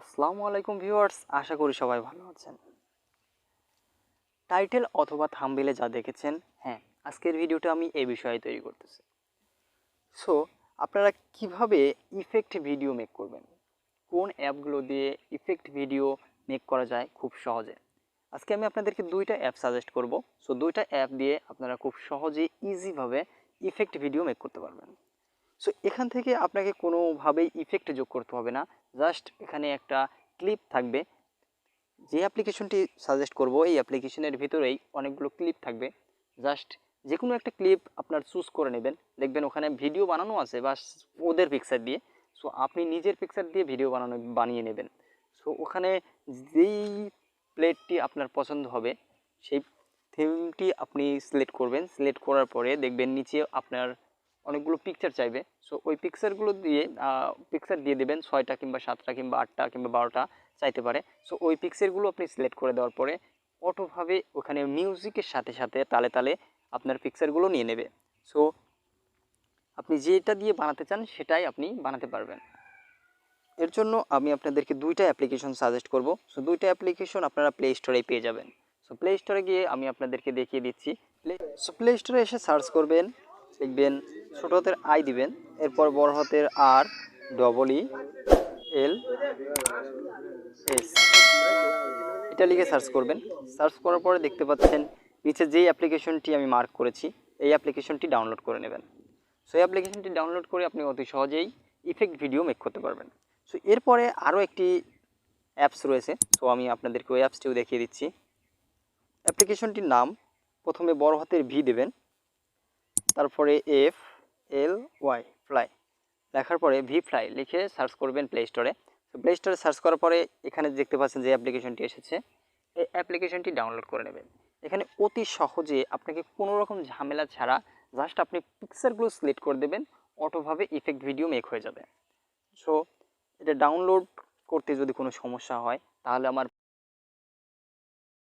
আসসালামু আলাইকুম ভিউয়ার্স, আশা করি সবাই ভালো আছেন। টাইটেল অথবা থাম্বনেইলে যা দেখেছেন, হ্যাঁ, আজকের ভিডিওটা আমি এই বিষয়ে তৈরি করতেছি। সো আপনারা কিভাবে ইফেক্ট ভিডিও মেক করবেন, কোন অ্যাপগুলো দিয়ে ইফেক্ট ভিডিও মেক করা যায় খুব সহজে, আজকে আমি আপনাদেরকে দুইটা অ্যাপ সাজেস্ট করব। সো দুইটা অ্যাপ দিয়ে আপনারা খুব সহজে ইজিভাবে ইফেক্ট ভিডিও মেক করতে পারবেন। সো এখান থেকে আপনাকে কোনোভাবেই ইফেক্ট যোগ করতে হবে না, জাস্ট এখানে একটা ক্লিপ থাকবে। যে অ্যাপ্লিকেশনটি সাজেস্ট করব এই অ্যাপ্লিকেশনের ভিতরেই অনেকগুলো ক্লিপ থাকবে। জাস্ট যে কোনো একটা ক্লিপ আপনার চুজ করে নেবেন, দেখবেন ওখানে ভিডিও বানানো আছে বা ওদের পিকচার দিয়ে। সো আপনি নিজের পিকচার দিয়ে ভিডিও বানিয়ে নেবেন। সো ওখানে যেই প্লেটটি আপনার পছন্দ হবে সেই থিমটি আপনি সিলেক্ট করবেন। সিলেক্ট করার পরে দেখবেন নিচে আপনার অনেকগুলো পিকচার চাইবে। সো ওই পিকচারগুলো দিয়ে পিকচার দিয়ে দেবেন, 6টা কিংবা 7টা কিংবা 8টা কিংবা 12টা চাইতে পারে। সো ওই পিকচারগুলো আপনি সিলেক্ট করে দেওয়ার পরে অটোভাবে ওখানে মিউজিকের সাথে সাথে তালে তালে আপনার পিকচারগুলো নিয়ে নেবে। সো আপনি যেটা দিয়ে বানাতে চান সেটাই আপনি বানাতে পারবেন। এর জন্য আমি আপনাদেরকে দুইটা অ্যাপ্লিকেশন সাজেস্ট করব। সো দুইটা অ্যাপ্লিকেশন আপনারা প্লে স্টোরেই পেয়ে যাবেন। সো প্লে স্টোরে গিয়ে আমি আপনাদেরকে দেখিয়ে দিচ্ছি। প্লে স্টোরে এসে সার্চ করবেন, লিখবেন ছোট হাতের আই দিবেন, এরপর বড় হাতের আর, EL S, এটা লিখে সার্চ করবেন। সার্চ করার পরে দেখতে পাচ্ছেন নিচে যেই অ্যাপ্লিকেশনটি আমি মার্ক করেছি এই অ্যাপ্লিকেশনটি ডাউনলোড করে নেবেন। সো এই অ্যাপ্লিকেশনটি ডাউনলোড করে আপনি অতি সহজেই ইফেক্ট ভিডিও মেক করতে পারবেন। সো এরপরে আরও একটি অ্যাপস রয়েছে। সো আমি আপনাদেরকে ওই অ্যাপসটিও দেখিয়ে দিচ্ছি। অ্যাপ্লিকেশনটির নাম প্রথমে বড় হাতের ভি দেবেন, তারপরে FLY ফ্লাই লেখার পরে Vfly লিখে সার্চ করবেন প্লে স্টোরে। তো প্লে স্টোরে সার্চ করার পরে এখানে দেখতে পাচ্ছেন যে অ্যাপ্লিকেশনটি এসেছে, এই অ্যাপ্লিকেশনটি ডাউনলোড করে নেবেন। এখানে অতি সহজে আপনাকে কোনো রকম ঝামেলা ছাড়া জাস্ট আপনি পিকচারগুলো সিলেক্ট করে দেবেন, অটোভাবে ইফেক্ট ভিডিও মেক হয়ে যাবে। সো এটা ডাউনলোড করতে যদি কোনো সমস্যা হয় তাহলে আমার